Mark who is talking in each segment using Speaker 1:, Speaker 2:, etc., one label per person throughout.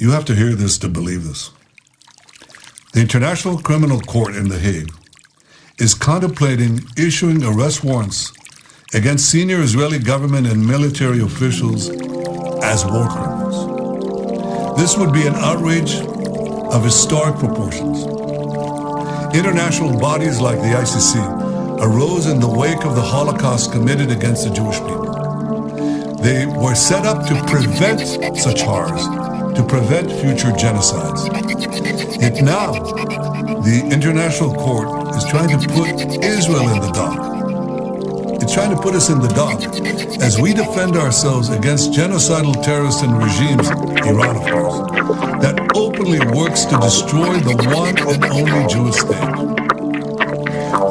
Speaker 1: You have to hear this to believe this. The International Criminal Court in The Hague is contemplating issuing arrest warrants against senior Israeli government and military officials as war criminals. This would be an outrage of historic proportions. International bodies like the ICC arose in the wake of the Holocaust committed against the Jewish people. They were set up to prevent such horrors, to prevent future genocides. Yet now, the International Court is trying to put Israel in the dock. It's trying to put us in the dock as we defend ourselves against genocidal terrorists and regimes, Iran of course, that openly works to destroy the one and only Jewish state.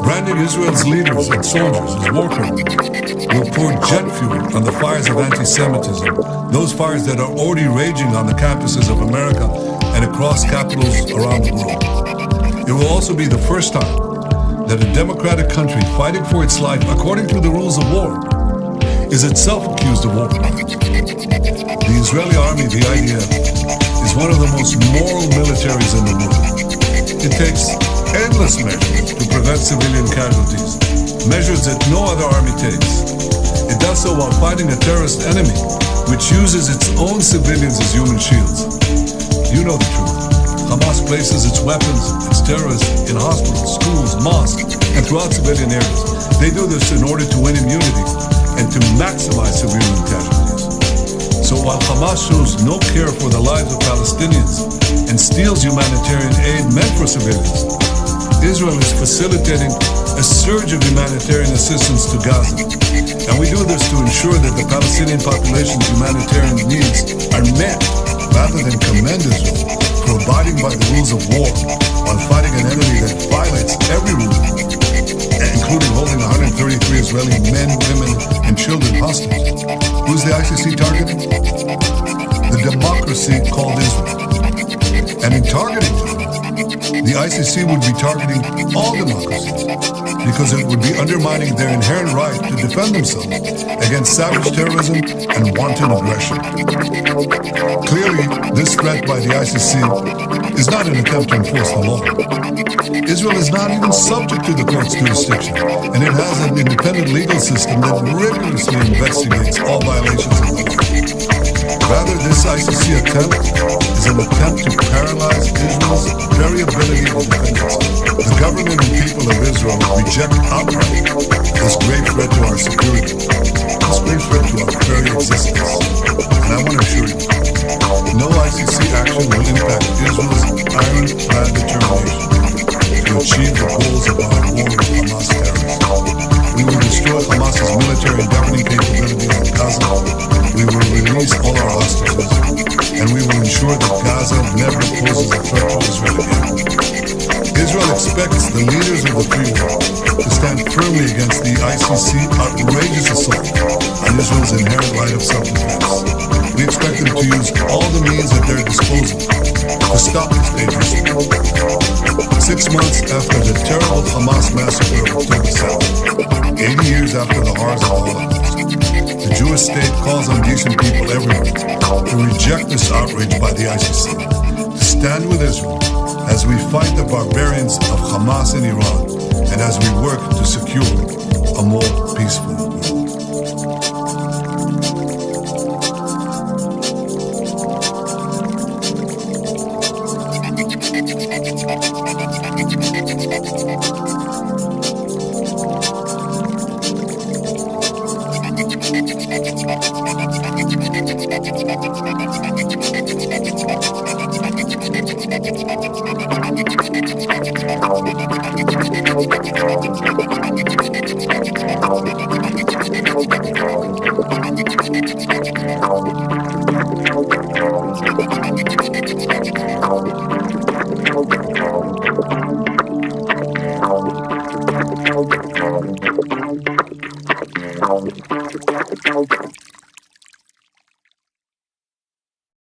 Speaker 1: Branding Israel's leaders and soldiers as war criminals will pour jet fuel on the fires of anti-Semitism, those fires that are already raging on the campuses of America and across capitals around the world. It will also be the first time that a democratic country fighting for its life according to the rules of war is itself accused of war crimes. The Israeli army, the IDF, is one of the most moral militaries in the world. It takes endless measures to prevent civilian casualties, measures that no other army takes. It does so while fighting a terrorist enemy which uses its own civilians as human shields. You know the truth. Hamas places its weapons, its terrorists, in hospitals, schools, mosques, and throughout civilian areas. They do this in order to win immunity and to maximize civilian casualties. So while Hamas shows no care for the lives of Palestinians and steals humanitarian aid meant for civilians, Israel is facilitating a surge of humanitarian assistance to Gaza. And we do this to ensure that the Palestinian population's humanitarian needs are met rather than commend Israel for abiding by the rules of war while fighting an enemy that violates every rule, including holding 133 Israeli men, women, and children hostage. Who's the ICC targeting? The democracy called Israel. And in targeting them, the ICC would be targeting all democracies because it would be undermining their inherent right to defend themselves against savage terrorism and wanton aggression. Clearly, this threat by the ICC is not an attempt to enforce the law. Israel is not even subject to the court's jurisdiction, and it has an independent legal system that rigorously investigates all violations of the law. Rather, this ICC attempt is an attempt to paralyze Israel's very ability to defend itself. The government and people of Israel reject outright this great threat to our security, this great threat to our very existence. And I want to assure you, no ICC action will impact Israel's ironclad determination to achieve the goals of our war with Hamas terrorists. We will destroy Hamas's military and governing capabilities in Gaza. We will release all our hostages, and we will ensure that Gaza never poses a threat to Israel again. Israel expects the leaders of the free world to stand firmly against the ICC outrageous assault on Israel's inherent right of self-defense. We expect them to use all the means at their disposal to stop this dangerous war. 6 months after the terrible Hamas massacre of October 7th, 80 years after the horrors of the Holocaust, the Jewish state calls on decent people everywhere to reject this outrage by the ICC, to stand with Israel as we fight the barbarians of Hamas in Iran and as we work to secure a more peaceful world.